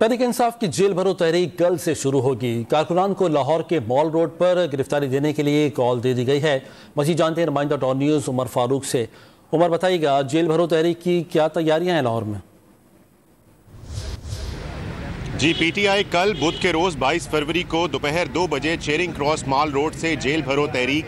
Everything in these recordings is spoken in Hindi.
तहरीक इंसाफ की जेल भरो तहरीक कल से शुरू होगी। कारकुनान को लाहौर के मॉल रोड पर गिरफ्तारी देने के लिए कॉल दे दी गई है। मजीद जानते हैं नुमाइंदा टॉन न्यूज़ उमर फारूक से। उमर, बताइएगा जेल भरो तहरीक की क्या तैयारियां हैं लाहौर में? जी, पीटीआई कल बुध के रोज़ 22 फरवरी को दोपहर 2 बजे चेरिंग क्रॉस मॉल रोड से जेल भरो तहरीक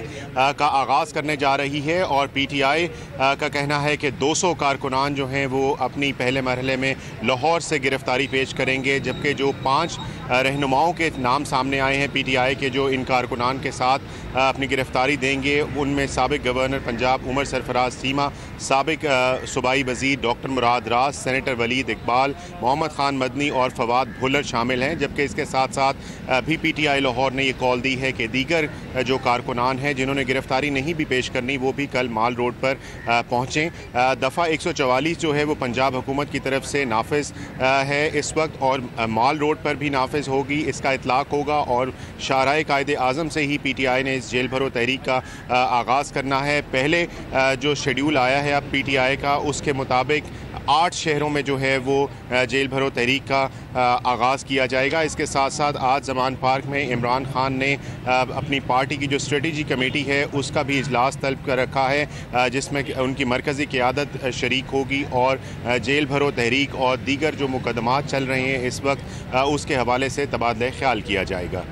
का आगाज़ करने जा रही है। और पीटीआई का कहना है कि 200 कारकुनान जो हैं वो अपनी पहले मरहले में लाहौर से गिरफ्तारी पेश करेंगे, जबकि जो 5 रहनुमाओं के नाम सामने आए हैं पीटीआई के जो इन कारकुनान के साथ अपनी गिरफ्तारी देंगे, उनमें साबिक गवर्नर पंजाब उमर सरफराज सीमा, साबिक सूबाई वज़ीर डॉक्टर मुराद रास, सेनेटर वलीद इकबाल, मोहम्मद खान मदनी और फवाद भुल्लर शामिल हैं। जबकि इसके साथ साथ भी पीटीआई लाहौर ने ये कॉल दी है कि दीगर जो कारकुनान हैं जिन्होंने गिरफ्तारी नहीं भी पेश करनी, वो भी कल माल रोड पर पहुँचें। दफ़ा 144 जो है वो पंजाब हुकूमत की तरफ से नाफिज है इस वक्त, और माल रोड पर भी नाफिज होगी, इसका इतलाक़ होगा। और शाहराए कायदे आज़म से ही पीटीआई ने इस जेल भरो तहरीक का आगाज़ करना है। पहले जो शेड्यूल आया है अब पीटीआई का, उसके मुताबिक 8 शहरों में जो है वो जेल भरो तहरीक का आगाज़ किया जाएगा। इसके साथ साथ आज ज़मान पार्क में इमरान खान ने अपनी पार्टी की जो स्ट्रेटजी कमेटी है उसका भी इजलास तलब कर रखा है, जिसमें उनकी मरकज़ी क़यादत शरीक होगी। और जेल भरो तहरीक और दीगर जो मुकदमात चल रहे हैं इस वक्त, उसके हवाले से तबादला ख्याल किया जाएगा।